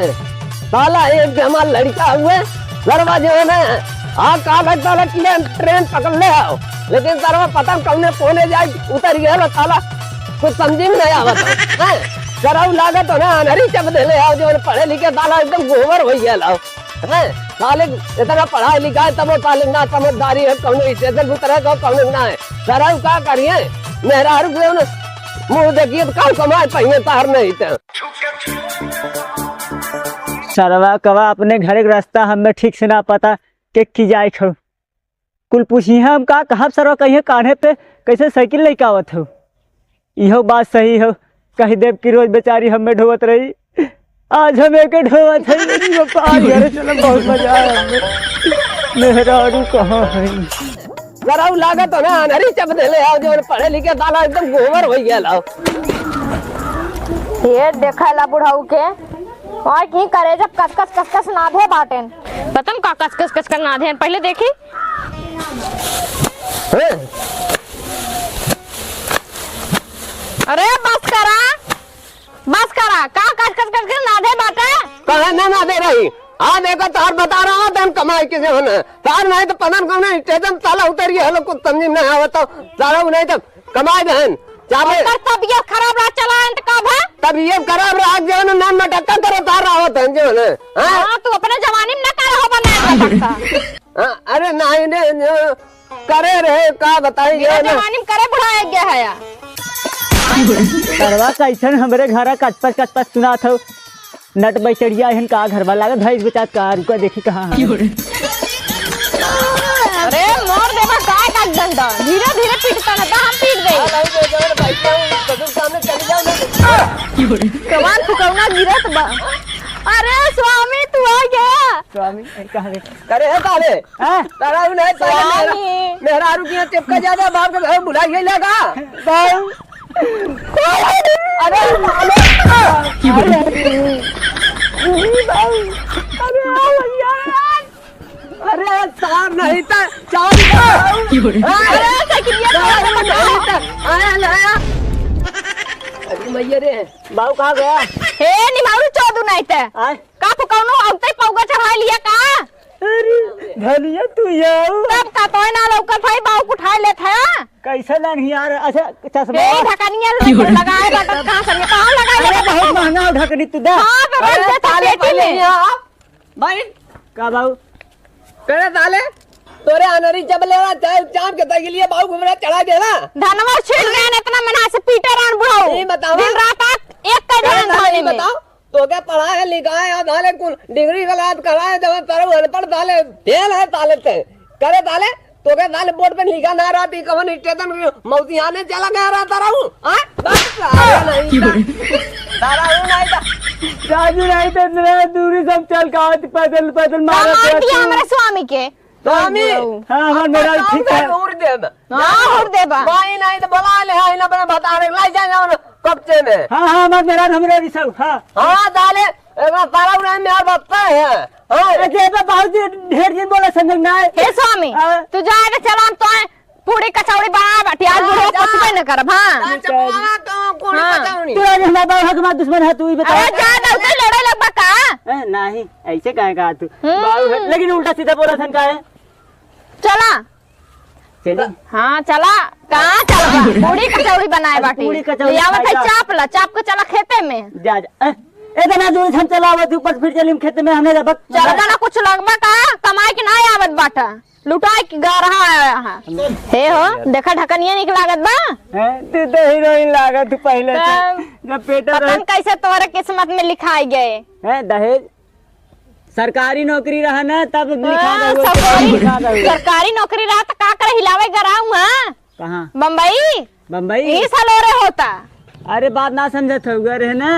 साला एक जमा लड़का हुए दरवाजे में कागज वाला ट्रेन पकड़ ले आओ, लेकिन तरवा पता कौने पोने जाए उतर गया साला कुछ समझी में नहीं आवत है। कराऊ लागत हो ना अनहरी चप दे ले आओ जो पढ़े लिखे साला एकदम गोबर हो गया लाओ है। साले इतना पढ़ा लिखा है तब साले ना समझदारी है कौन स्टेशन उतरे कौन ना है। कराऊ का करिए मेहरारू मुँह देखिए तो काम कमाए पहिए तार नहीं थे। सरवा कवा अपने घर का रास्ता हमें ठीक से ना पता के जाए खड़ो कुल पूछी हम का कहब सरवा कहिए कान्हे पे कैसे साइकिल लेके आवत हो। इहो बात सही हो कही देव की रोज बेचारी हमें ढोवत रही, आज हमें के ढोवत है। घर चलो बहुत मजा आया हमें। मेहरारू कहाँ है? कराऊ लागत हो ना अनहरी चप दे ले आओ जो पढ़े लिखे साला एकदम गोबर हो गया लाओ। ये देखा ला बुढ़ाऊ के और की करे जब कस नाधे बाटेन पतन का कस नाधे पहले देखी अरे बस करा का कस नाधे बाटे कहे ना दे रही। हाँ देखो तार बता रहा हूँ तुम कमाई किसे होना तार नहीं तो पता कौन स्टेशन साला उतर गया लोग कुछ समझ नहीं आवत तो सारा नहीं तो कमाई बहन तबीयत खराब रहा चला कब है तबीयत खराब रहा जो नाम में टक्का करो तार रहा होता है जो है। हाँ तू अपने जवानी में न कर हो बना अरे नहीं ने करे रहे का बताइए जवानी में करे बुढ़ाया गया है यार। सरवा कैसन हमारे घर कचपच सुना था नट बैचड़िया हन का घर वाला लागत भाई बचा का रुका देखी कहाँ है। अरे मोर देवा काय का डंडा धीरे धीरे पीटता ना हम पीट दे कमान फुकौना गिरत बा। अरे स्वामी तू आ गया। स्वामी कहाँ गए? करे है ताले हाँ तारा नहीं तारा मेहरारू की टिपका ज्यादा बाप के घर बुलाई लगा। अरे सार नहीं था मैया रे बाबू कहाँ गया? हे निमारू चौदू नहीं थे का फुकौनो औते पौगा चढ़ा लिया का। अरे धनिया तू याऊ तब का तो ना लौकत भाई बाबू को उठा लेत है कैसे नहीं यार। अच्छा चश्मा ए ढकनिया लगाए बटन कहां से कहां लगाए बहुत महंगा ढकनी तू दे। हां बे ताले पहले भाई का बाबू करे ताले तोरे अनरी जब लेवा चाय चाप के तक लिए बाबू घुमरा चढ़ा देना धनवा छीड़ गया इतना मना से पीटर आन बुढ़ाओ ये बताओ दिन रात एक का ध्यान थाने में बताओ तो क्या पढ़ा है लिखा है और ताले कौन डिग्री का लाभ करा है जब तारे अनपढ़ ताले फेल है ताले ते करे ताले तो क्या ताले बोर्ड पे लिखा ना रहा थी कवन स्टेशन मौती आने चला गया रहा तारा हूँ बस नहीं तारा हूँ नहीं था राजू नहीं तो इतना दूरी सब चल का पैदल मारा हमारे स्वामी के स्वामी हाँ मेरा ठीक है और देबा भाई नहीं तो बुला ले है ना बता रहे लाई जाए कब्जे में। हाँ मेरा हमरे भी सब हाँ ताले तारा हूँ नहीं मेरा बप्पा है। बहुत ढेर दिन बोला समझ में आए। हे स्वामी तू जाए चला तो पूरी कचौड़ी बना बैठी आज बुढ़ो कुछ भी न करब। हां तो हमारा बाबू दुश्मन है तू ही बता। अरे जा दे लड़ाई लगबा का नहीं ऐसे काहे कहा तू बाबू लेकिन उल्टा सीधा बोला था काहे चला चली। हाँ चला कहाँ चला पूरी कचौड़ी बनाए बाटी पूरी कचौड़ी आवत है चाप के चला खेते में जा इतना दूर हम चलावत ऊपर फिर चली खेत में हमने रबक चल ना कुछ लगबा का कमाई के ना आवत बाटा लुटाई के गा रहा है। हे हो देखा ढकनिया निक लागत बा तू तो हीरोइन लागत पहले जब पेटा पतन कैसे तोरे किस्मत में लिखाई गए है दहेज सरकारी नौकरी रहा ना तब सरकारी नौकरी रहा तो का कर हिलावे गराऊ हां कहां बम्बई ये सालोरे होता। अरे बात ना समझत हो गए रहे ना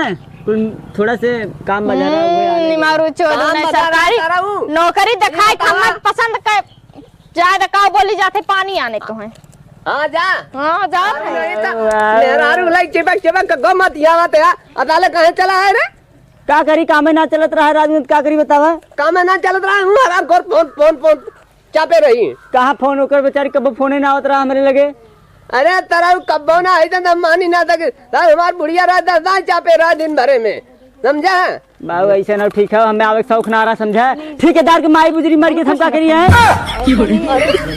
कुल थोड़ा से काम बजा रहा हुआ निमारू चोदू ने सरकारी नौकरी दिखाई हमत पसंद कर ज्यादा का बोली जाते पानी आने तो है। हाँ जा मेहरारू लाई चिपक गो मत आवत है अदालत कहां चला है रे का करी कामे ना चलत रहा राजनीति का करी बतावा काम ना चलत रहा हूं हरा घर फोन चापे रही कहां फोन होकर बेचारी कब फोन ना आवत रहा हमरे लगे। अरे तारा कब्बो ना आई तो मानी ना तक हमार बुढ़िया रहा 10 चापे रहा दिन भरे में समझा बाबू ऐसे ना ठीक है, हमें आवे शौक ना रहा समझा। ठेकेदार के माई बुजरी मर के हम का करिए हैं?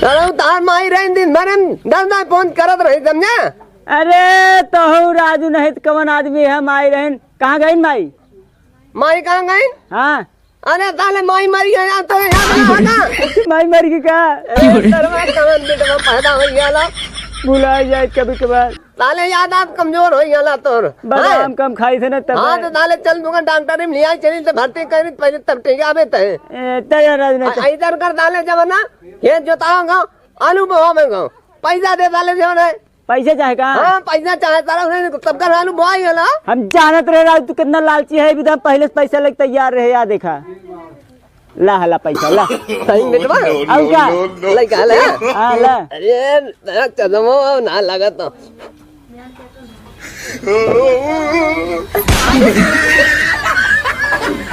अरे तार माई रही दिन भर हम 10 फोन करत रही समझा। अरे तो राजू नहीं तो कौन आदमी है माई रहन? कहाँ गई माई? माई कहाँ गई? हाँ अरे ताले माई मरी है तो याद ना माई मर गई का? पैदा हो गया भुला जाए कभी कभार। ताले यादाश्त कमजोर हो गया तोर। बादाम कम खाई थे ना तब। हाँ तो ताले चल दूंगा डॉक्टर में लिया चली तो भर्ती करी पहले तब ठीक आवे तय। इधर कर ताले जब ना ये जोताऊंगा आलू बोवाऊंगा पैसा दे ताले जब है पैसे चाहे का? हाँ पैसा चाहे तारा तब कर आलू बोआई होला। हम जानत रहे राजू तू कितना लालची है, एकदम पहले से पैसा लेके तैयार रहे। याद देखा ला हला पैसा ला सही बेटवा और क्या लइका ले। हाँ ला। अरे चदमो ना लगा तो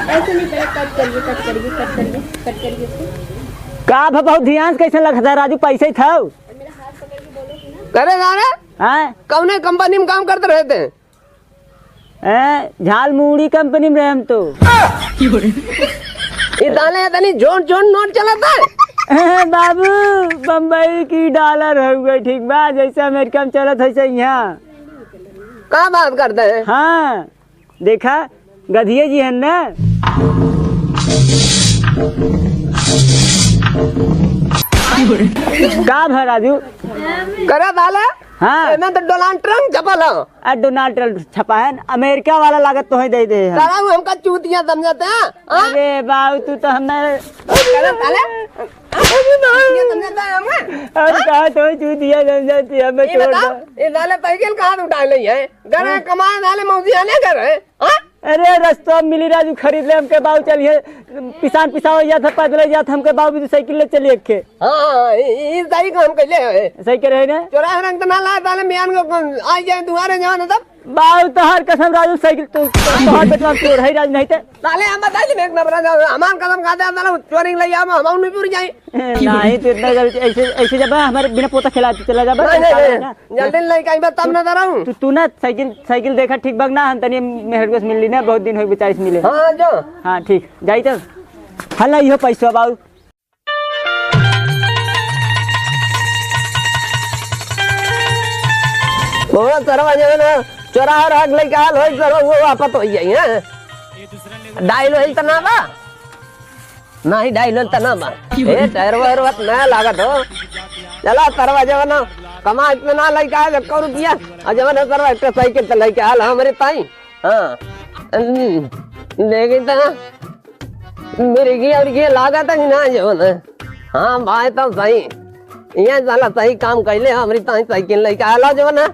ऐसे नहीं पहले कट करिए का बहुत ध्यान कैसे लगता राजू? पैसे था करे गाने हाँ? कौने कंपनी में काम करते रहते हैं? झाल मुड़ी कंपनी में रहे हम तो। इताले इतनी जोन जोन नोट चलाता है। बाबू बम्बई की डॉलर हो गई ठीक बा, जैसे अमेरिका में चलत है यहाँ। क्या बात करते हैं? हाँ देखा गधिया जी है ना। का भा राजू करा दाले हाँ मैं तो डोनाल्ड ट्रम्प छपल हूँ। डोनाल्ड ट्रम्प छपा है अमेरिका वाला लागत तो है दे दे है। तारा हमका चूतिया समझते हैं। अरे बाबू तू तो हमें करा दाले चूतिया समझते हैं हमें। हम कहा तो चूतिया समझती है हमें ये छोड़ बताओ दो। ये दाले पैकेल कहाँ से उठा ली है? घर कमाए दाले मौजी आने कर रहे हैं। अरे रस्तों में मिली राजू खरीद ले हमके बाबू चलिए पिसान पिसाओ जाता पैदल जाता हमके बाबू भी साइकिल ले चलिए के। हाँ इस दाई को हम कैले है सही कह रहे ना? चौराहे रंग तो ना ला दाले मियान को आ जाए तुम्हारे जहाँ ना तब बाबू तो हर कसम राजू साइकिल तो हर बेटवा चोर है राजू नहीं तो ताले हम बताइए एक नंबर हमार कदम खाते हैं ताले चोरिंग ले जाओ हम नहीं पूरी जाए। नहीं तो इतना ऐसे ऐसे जब हमारे बिना पोता खिलाते चला जा जल्दी नहीं कहीं बात तब ना दराऊं। तू ना साइकिल देखा ठीक बग ना हम तनी मेहर को मिलली ना बहुत दिन हो बेचारी से मिले। हाँ जो हाँ ठीक जाई तो हल्ला इहो पैसा बाबू। वो दरवाजे ना चौराहा राग लेके हाल हो सर वो वापस हो जाइए। डायल होइल तना बा नहीं डायल होइल तना बा ए टायर वायर वत नया लागत हो। चला दरवाजे ना कमा इतना ना लेके आए 100 रुपया और जब ना सरवा एक साइकिल तो लेके हाल हमारे ताई। हाँ देखी ता मेरी की और ये लागत है ना जो ना। हाँ भाई तो सही ये साला सही काम कैले हमारी ताई साइकिल लेके आला जो ना।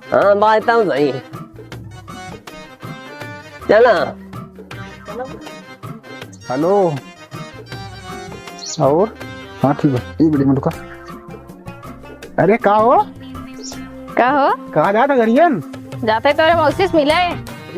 हाँ बात तो सही चला। हेलो और हाँ ठीक है एक बड़ी मिनट का। अरे का हो कहो कहाँ जाता गरियन? जाते तो मौसी से मिले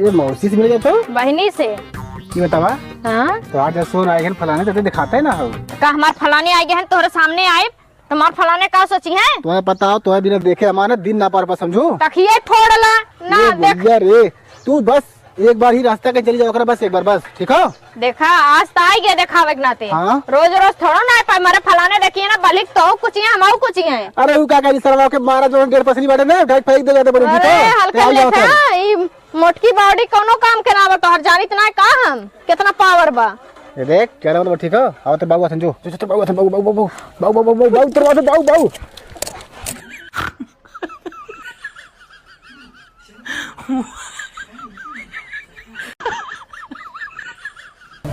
ये मौसी से मिल जाता हो बहनी से। ये बतावा हाँ तो आज सोन आए फलाने तो दिखाते ना हो का हमार फलाने आ गए हैं तोहरे सामने आए तुम्हार फलाने का सोची है? तुम्हें पता हो तुम्हें बिना देखे अमानत दिन ना पार पा समझो। तखिए फोड़ला ना ये देख भैया रे तू बस एक बार ही रास्ता के चली जाओ बस एक बार बस ठीक है। देखा आज तो आई गए दिखावे के नाते। हाँ? रोज रोज थोड़ा ना पाए मारे फलाने देखिए ना बलिक तो कुछ है हम कुछ है। अरे वो क्या कह सरवा के मारा जो 1.5 पसली बैठे ना ढाई फेंक दे जाते बड़े अरे हल्का लेखा ई मोटकी बॉडी कोनो काम के ना बता हर जानित ना का हम कितना पावर बा। देख क्या रहा ठीक है। आओ तो बाबू समझो तो बाबू बाबू बाबू बाबू बाबू बाबू बाबू बाबू बाबू बाबू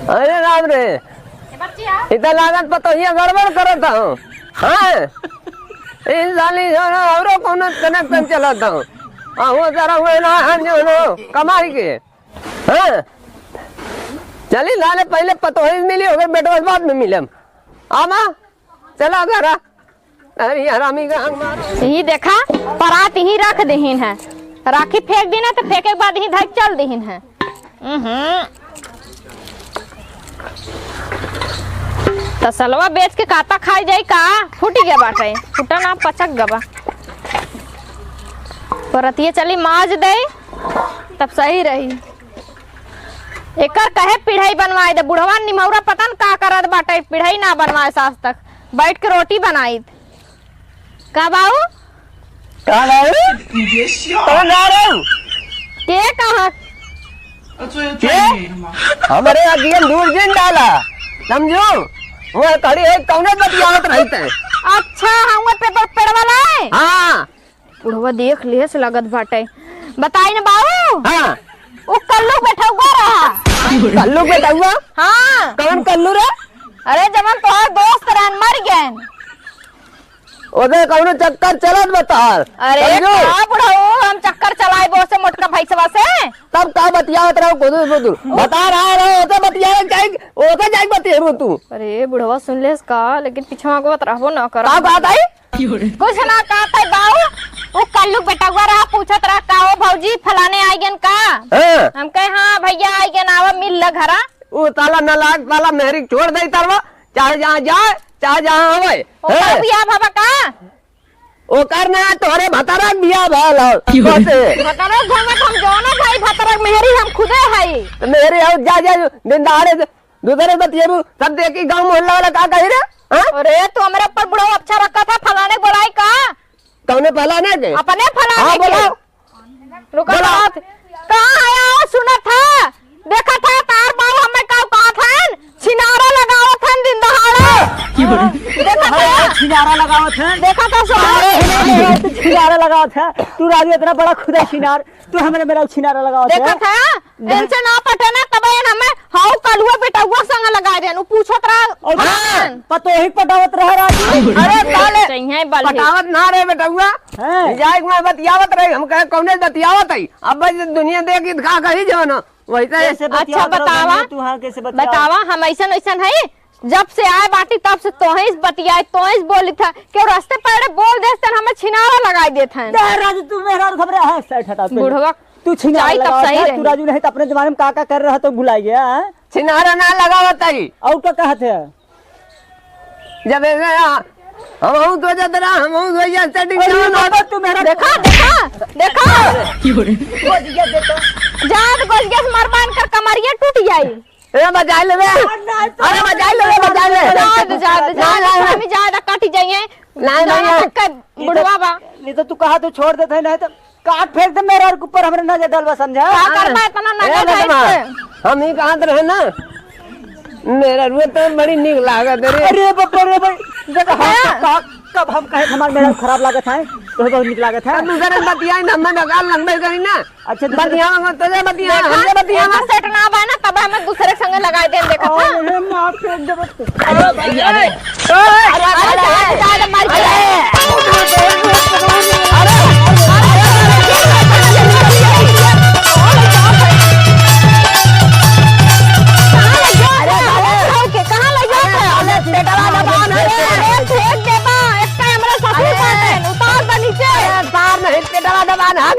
अरे राम रे इतना लागत पता ही गड़बड़ करता हूँ। हाँ इन साली जो ना और कोनो कनेक्शन चलाता हूँ। हाँ वो जरा हुए ना हम जो ना कमाई के। हाँ चली लाले पहले पतो ही मिली होगी बेटो बाद में मिलम आमा चला घर अरे हरामी का यही देखा परात ही रख दहीन है राखी फेंक देना तो फेंके के बाद ही धक चल दहीन है। तसलवा बेच के काता खाई जाई का फूट गया बाटे फूटा ना पचक गबा परतिये चली माज दे तब सही रही। एकर कहे पिढ़ाई बनवाए दे बुढ़वा निमौरा पता न का करत बाटे पिढ़ाई ना बनवाए सास तक बैठ के रोटी बनाई का बाऊ कहाँ गए के कहा हमारे अगियन दूर जिन डाला समझो वो खड़ी है कौने बतियावत रहते हैं। अच्छा हम पेपर पेड़ वाला है हाँ बुढ़वा देख लिए से लगत बाटे बताई ना बाऊ हाँ वो कल्लू बैठा हुआ रहा कल्लू बेटा हुआ हाँ कौन कल्लू रे अरे जमन तोहर दोस्त रहन मर गए ओदे कौनो चक्कर चलत बताल अरे का बुढ़ाऊ हम चक्कर चलाए बो से मोटका भैंसवा से तब का बतियावत रहो खुद बुदुर बता रहा रहो ओते बतियावे जाए ओते जाए बतियाबो तू अरे बुढ़वा सुन लेस का लेकिन पीछवा को रहबो ना कर का बात आई कुछ ना कहता बाऊ वो कल्लू बेटा हुआ रहा पूछत रहा का हो भौजी फलाने आई गन का हां हम कहे हाँ भैया आई गन आवा मिल ल घरा ओ ताला न लाग ताला मेहरी छोड़ दई तरवा चाहे जहां जाए चाहे जहां आवे ओ बिया बाबा का ओ करना तोरे भतारा बिया भाल कोसे भतरा घोंगा हम जोना भाई भतरा मेहरी हम खुदे हई मेरे आओ जा जा दिन दहाड़े दूसरे बतियाबू सब देखी गांव मोहल्ला वाला का कही रे हां अरे तू हमारे ऊपर बुढ़ा अच्छा रखा था फलाने बोलाई का कौने फलाने के अपने फलाने हाँ के बोलो रुको बात कहां आया हो सुना था देखा था तार बाबू हमें का कहा था छिनारा लगाओ था दिन दहाड़े देखा था छिनारा लगावत है देखा था सो तू छिनारा लगावत है तू राजू इतना बड़ा खुदा छिनार तू हमरे मेरा छिनारा लगावत है देखा था इनसे ना पटे ना तब हमें हाउ कलुआ बेटा हुआ संग लगा दे नु पूछत रहा हाँ। पतो ही पटावत रह राजू अरे ताले चाहिए बल पटावत ना रे बेटा हुआ हैं? जाए मैं बतियावत रही हम कहे कौने बतियावत है अब बस दुनिया देखी खा कही जो ना वैसे कैसे अच्छा बतियावत रहो बतावा तू हाँ कैसे बतियावत? बतावा हम ऐसा ऐसा है जब से आए बाटी तब से तोहे बतियाए तोहे बोली था कि रास्ते पर बोल दे तन हमें छिनारा लगाई देत हैं दे राजू तू मेहरा खबर है साइड हटा पहले। बुढ़वा तू छिनारा जाई तब लगावत सही है, रही। तू राजू नहीं तो अपने जमाने में काका कर रहा तो भुला गया हैं? छिनारा ना लगावत है और क्या कहते हैं जब हम तो जतरा हम तो ये सेटिंग अरे बाबा तू मेरा देखा देखा देखा जात गोज गैस मार बांध कर कमरिया टूट जाई ए बजाई ले अरे बजाई ले जात हमें ज्यादा कट जाइए नहीं, नहीं। बुढ़वा बा नहीं तो तू कहा तो छोड़ देते नहीं तो काट फेंक दे मेरे और ऊपर हमरे नजर डालवा समझा क्या करना इतना नजर है हम ही कहाँ रहे ना मेरा रुए तो बड़ी नीक लागत रे अरे बाप रे भाई देखो कब हम कहे हमारा मेरा खराब लागत है तो बहुत निक लागत है दूसरे बतिया हम डगाल लंबे करी ना अच्छा बतिया तुझे बतिया हमने बतिया देखा सेट ना बा ना तब हमें दूसरे संग लगाई दे देखा था अरे माफ कर दे बस अरे मर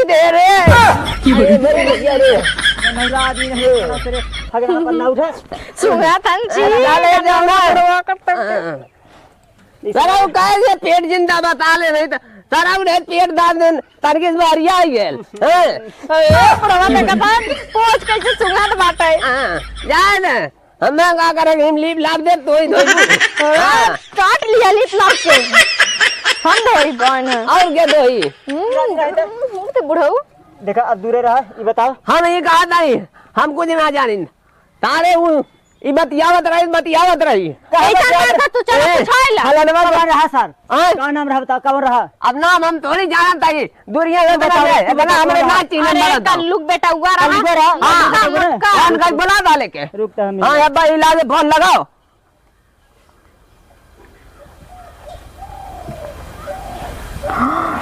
दे रे मेरे भैया रे नौरा आदमी नहीं तेरे हगना पर ना उठे सुगा तंची डाले जाना सारा वो कहे जे पेट जिंदा बता ले नहीं तो सारा उन्हें पेट दाद देन तरकीस बारिया आई गेल हैं ए प्रभु ने कहा पोछ कैसे सुगा त बाटे जाए ना हमें का करे हम लीप लाभ दे तो ही काट लिया लिप लाग के हम धोई बन और क्या दो ही तो बुढ़ऊ देखा अब दूरे रहा ये बताओ हम ये कहा नहीं हम कुछ ना जानी तारे वो ई बतियावत रही ऐसा ना तू चलो पूछाइला हलनवा कौन रहा सर हाँ? कौन नाम रहा बताओ कौन रहा अब नाम हम थोड़ी जानता है दूरिया में बता दे इतना हमरे ना चीन अरे बता कल्लू बेटा हुआ कल्लू रहा? रहा कौन का बुला डाले के रुकता हम हां अब्बा इलाज फोन लगाओ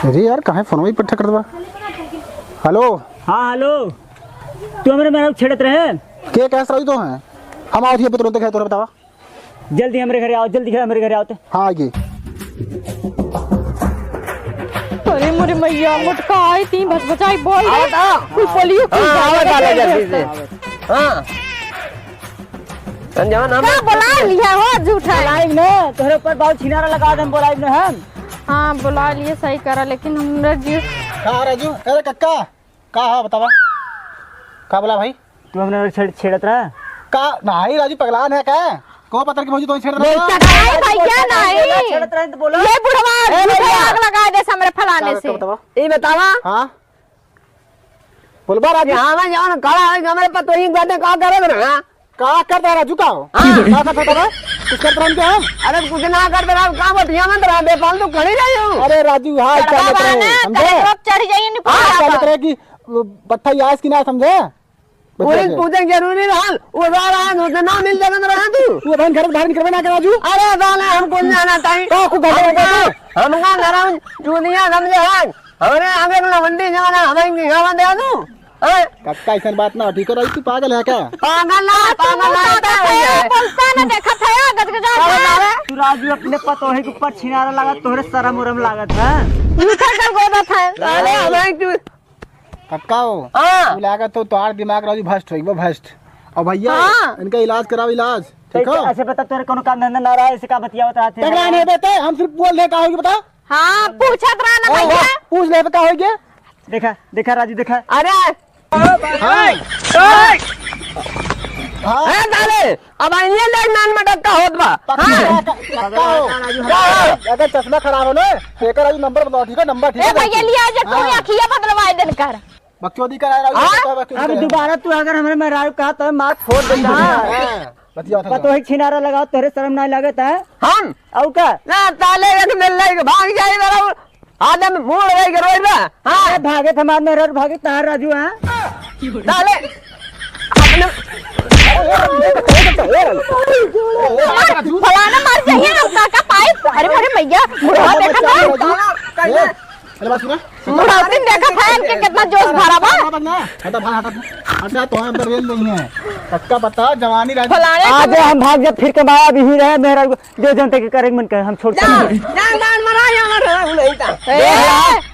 अरे यार कहाँ फोन में पट्टा कर दबा हेलो हाँ हेलो तू हमरे मेरा छेड़त रहे के कैस रही तो हैं हम आओ थे तुरंत है तोरा बतावा जल्दी हमरे घरे आओ जल्दी हमरे घरे आओ हाँ आइए अरे मोरे मैया मुटका आई थी बस बचाई बोल आओ तो कोई पोलियो की आओ डाले जल्दी से हां संजय नाम क्या बुला लिया हो झूठा बोलाइब ने तोहरे ऊपर बहुत छिनारा लगा दे बोलाइब ने हम हाँ बुला लिए सही करा लेकिन हमरा जी कहाँ राजू अरे कक्का कहाँ है बतावा कहाँ बोला भाई तू हमने छेड़त रहा का नहीं राजू पगलान है क्या को पत्थर की भौजी तो छेड़ रहा नहीं भैया नहीं छेड़त रहा तो बोलो ये बुढ़वा मुझे आग लगा दे हमरे फलाने से ये बतावा हाँ बोलबा राजू हाँ मैं जाओ ना खड़ा है हमारे पास तो ही बातें कहा करे ना का करता है राजू का क्या करता है कुछ करता है क्या अरे कुछ ना कर रहा काम बतिया मत रहा बेफालतू खड़ी रही हूँ अरे राजू हाँ क्या मत रहे समझे चढ़ जाइए नहीं क्या मत रहे कि बट्टा यास की ना समझे पुलिस पूछे जरूरी रहा वो रहा ना मिल जाएगा रहा तू घर से बाहर निकलवे ना कर राजू अरे साले हमको जाना चाहिए हम कहाँ घर चूतिया समझे हमने आगे मंडी जाना हमें गाँव दे दू कक्का ऐसा बात ना ठीक है राजू तू पागल है क्या पागल बोलता ना देखा था गजगजा तू राजू अपने पतोहे के ऊपर छिनारा लगा तोहरे शरम उरम लागत है उठा कर गोदा था साले हमें कक्का हो हाँ तू लागा तो तुम्हारा दिमाग राजू भ्रष्ट हो भ्रष्ट और भैया इनका इलाज कराओ इलाज ठीक है ऐसे बता तोरे कोनो काम धंधा ना रहा है, ऐसे का बतिया बता तगड़ा नहीं देते हम सिर्फ बोल रहे का होगी बता हाँ पूछत रहा ना भैया पूछ ले का होगी देखा देखा राजू देखा अरे हाँ हाँ है साले अब ये लेग नान में टक्का होत बा कक्का हो अगर चश्मा खराब हो ना लेकर राजू नंबर बताओ ठीक है नंबर ठीक ए है भैया लिया जा तू अखिया बदलवाए दिन कर बकचोदी कराया राजू अब दोबारा तू अगर हमारे मेहरारू कहा तो मार फोड़ देता बतिया पतोहे छिनारा लगाओ तोहरे शर्म ना लागत है हम औ का ना ताले एक मिल ले भाग जाए मेरा आदम मोड़ गई रोई बा हाँ भागे हमारे मेहरारू भागे तार राजू है ताले अपने फलाना मर जाइए हम काका पाइप अरे अरे भैया बुढ़वा देखा था अरे बात सुना बुढ़वा दिन देखा था इनके कितना जोश भरा बा हटा भाग हटा तो हम रेल नहीं है पक्का बता जवानी राजू फलाने आज हम भाग जब फिर कमाया भी ही रहे मेहरारू दे जनते के करेंगे मन कर हम छोड़ जान मरा यहाँ नहीं था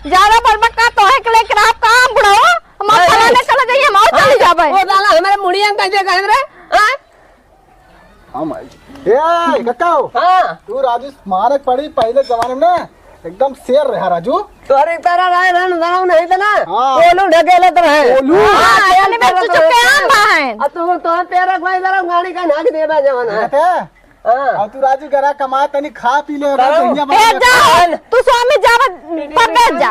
ज्यादा बड़बक्का तो है के लेकर आप काम बुढ़ाओ हम फलाने चले जाइए हम और चले जाबे वो साला हमारे मुड़िया कैसे कह रहे हैं हम ए कक्का हाँ तू राजू स्मारक पढ़ी पहले जमाने में ना एकदम शेर रहा राजू तोरे तरह रहे रहन दराव नहीं था ना हाँ। ओलू ढकेले तो रहे ओलू? हां यानी मैं तो चुपके आम बहन अब तो तेरा कोई दराव गाड़ी का नाक देबा जवाना कहते हां और तू राजू गरा कमा तनी खा पी ले ए जा तू स्वामी जाव पर जा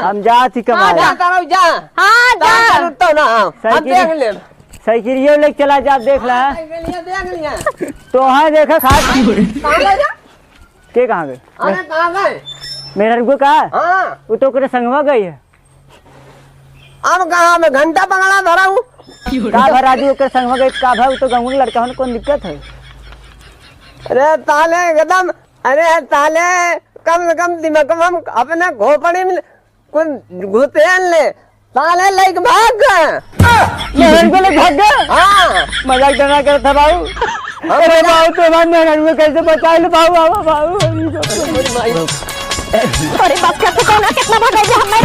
हम जाती जा कमाया तरफ जा हां जा तो ना हम देख ले साइकिलियो लेके चला जा देख ला देख लिया तो वहाँ देखा खास कहाँ गए जा? के कहाँ गए अरे कहाँ गए मेहरारू कहा हाँ वो तो करे संगवा गई है अब कहाँ मैं घंटा पकड़ा धरा हूँ का भा राजू ओकर संगवा गई का भा वो तो गाँव के लड़का होने कौन दिक्कत है अरे ताले एकदम अरे ताले कम से कम दिमाग में हम अपने घोपड़ी में कुछ घुसेन ले ताले लाइक भाग गए मेहरारू को ले भाग गए हाँ मजाक करना कर था बाबू अरे बाबू तो हमारे मेहरारू को कैसे बचा ले बाबू बाबू अरे बात करते तो ना कितना भागा जा हमें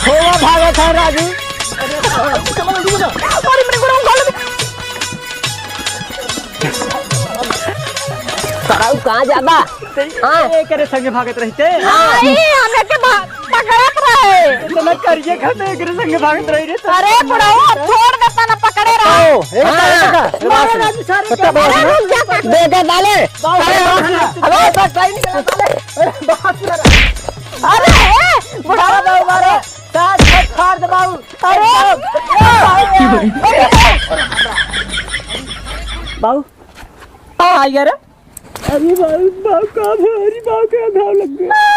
खोवा भागा था राजू अरे मेरे गुरु गोल ताऊ कहाँ जाबा हाँ ये करे संगे भागत रहते आई हमें के पकड़त रहे इतना करिए खाते करे संगे भागत रही रे अरे बुढ़ाओ छोड़ देता ना पकड़े रहो मारो राजू सारे अरे रुक जा देखा ताले अरे बस सही निकला ताले अरे बुढ़ाओ बाबू मारो साथ फाड़ दे बाबू बाबू हाँ यार अरे बाबू का भारी बाबू का घाव लग गया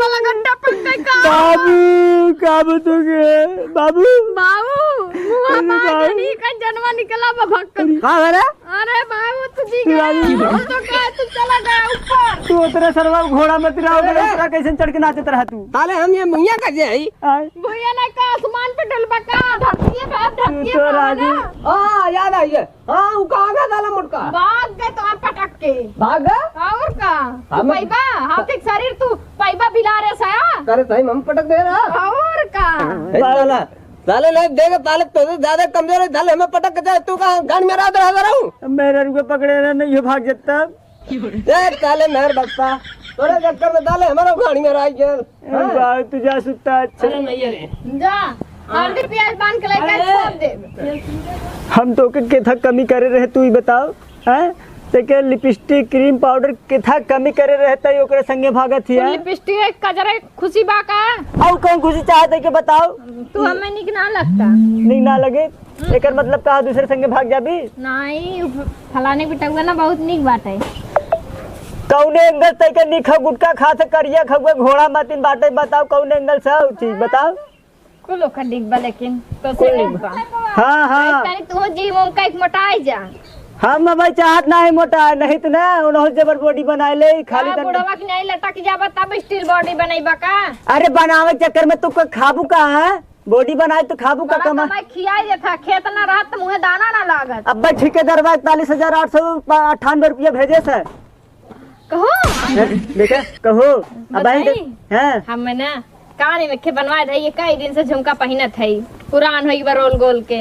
वाला घंटा पक्का का बाबू का बताओगे बाबू बाबू मुआ मागनी का जन्म निकला भक्कन कहाँ है रे अरे बाबू तू जी गया तो का तू चला गया ऊपर तू उतरे सरवा घोड़ा मत रहा उतरा कैसे चढ़ के नाचत रहा तू ताले हम ये मुहैया कैसे आई आय भैया ने का आसमान पे डलबा का धरती पे धरती तो राजू हाँ याद आई है हाँ वो कहाँ गया ताला मुटका भाग गए तो आप पटक के भाग गया और का हम- पैबा हाथिक शरीर तू पैबा बिला रे साया करे सही हम पटक दे रहा और का ताला ताले ले देगा ताले तो ज्यादा कमजोर है ताले हमें पटक के जाए तू कहाँ गाड़ी में रहा हूँ मेरे रुके पकड़े ना नहीं भाग जाता ताले मेहर बक्ता थोड़े चक्कर में डाले हमारा गाड़ी में रह गया। बाबू तू जा सुता अच्छा। अरे नहीं रे जा हल्दी प्याज बांध के लेके छोड़ दे। हम तो के था कमी करे रहे तू ही बताओ हैं ते के लिपस्टिक क्रीम पाउडर के था कमी करे रहे त ओकरे संगे भागत हिया। लिपस्टिक कजरे खुशी बा का और कौन खुशी चाहते के बताओ। तू हमें निक ना लगता। नहीं ना लगे एकर मतलब कहा दूसरे संगे भाग जाबी। नहीं फलाने बिटुआ ना बहुत निक बात है। कौने एंगल तय के निखा गुटका खाते करिया खगवे घोड़ा मातिन बाटे बताओ कौने एंगल से चीज बताओ। कुल ओकर दिख बा लेकिन तो से निक बा। हां हां तनी तू जिम उम का एक मोटाई जा। हम भाई चाहत ना है मोटा नहीं तो ना उन्हों जबर बॉडी बनाए ले खाली तन। बुढ़वा की नहीं लटक जाबा तब स्टील बॉडी बनैबा का। अरे बनावे चक्कर में तू को खाबू का है बॉडी बनाए तो खाबू का कमा। मैं खियाई देता खेत ना रहत मुहे दाना ना लागत। अब भाई ठेकेदार 41,898 रुपया भेजे से कहो देखे कहो अब हैं हम ना कान में के बनवाए थे ये कई दिन से झुमका पहनत है पुरान होई बा रोल गोल के।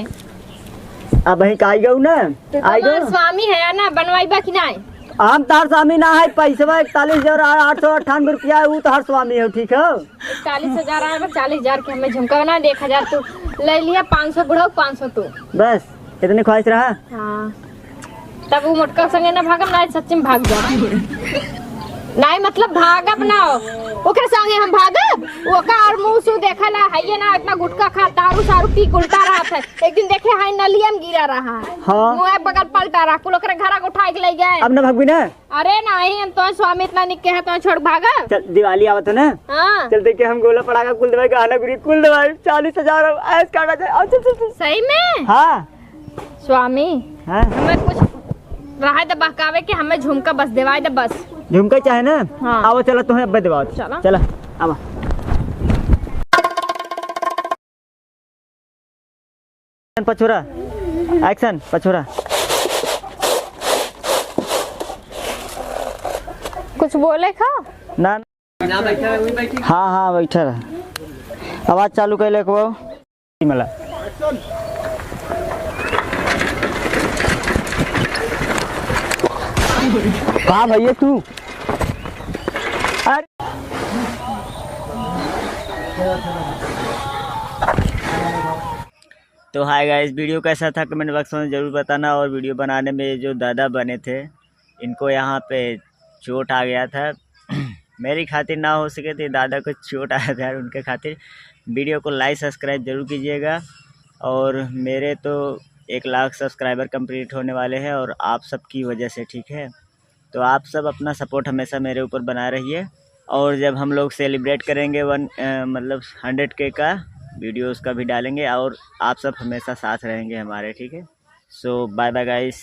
अब वही का आई गऊ ना आई गऊ स्वामी है ना बनवाईबा कि नहीं। हम तार स्वामी ना है पैसा 41,898 रुपया वो तो हर स्वामी है ठीक है। 40,000 आए 40,000 के हमें झुमका बना 1,000 तू ले लिया 500 बुढ़ो 500 तू बस इतनी ख्वाहिश रहा। हाँ तब वो मोटका संगे ना भागम ना सच्ची में भाग जा नहीं मतलब भागब ना ओकरे संगे हम भागब ओका और मुंह सु देखला है ना इतना गुटका खा दारू सारू पी उल्टा रहा था एक दिन देखे है नलिया में गिरा रहा है हाँ। मुंह बगल पलटा रहा कुल ओकरे घर उठा के ले गए। अब ना भागबी ना। अरे नहीं तो स्वामी इतना निक के है तो छोड़ भागा। चल दिवाली आवत है ना हाँ चलते के हम गोला पड़ाका कुल दवाई गाना गुरी कुल दवाई 40,000 ऐस काटा जाए आओ चल चल सही में। हाँ स्वामी हाँ हमें कुछ रहा दे बहकावे के हमें झुमका बस देवाई दे बस झुमका चाहे ना। हाँ। आओ चलो तुम्हें अब दबाओ चलो। चला आवा पछोरा एक्शन पछोरा कुछ बोले खा ना ना बैठा वही बैठी। हाँ हाँ बैठा रहा आवाज चालू कैले को मला कहाँ भैया तू अरे तो हाय गाइस वीडियो कैसा था कमेंट बॉक्स में ज़रूर बताना। और वीडियो बनाने में जो दादा बने थे इनको यहाँ पे चोट आ गया था मेरी खातिर ना हो सके थे दादा को चोट आया था उनके खातिर। वीडियो को लाइक सब्सक्राइब जरूर कीजिएगा। और मेरे तो 1 लाख सब्सक्राइबर कंप्लीट होने वाले हैं और आप सबकी वजह से ठीक है। तो आप सब अपना सपोर्ट हमेशा मेरे ऊपर बनाए रहिए। और जब हम लोग सेलिब्रेट करेंगे 100K का वीडियो उसका भी डालेंगे और आप सब हमेशा साथ रहेंगे हमारे ठीक है। सो बाय बाय गाइस।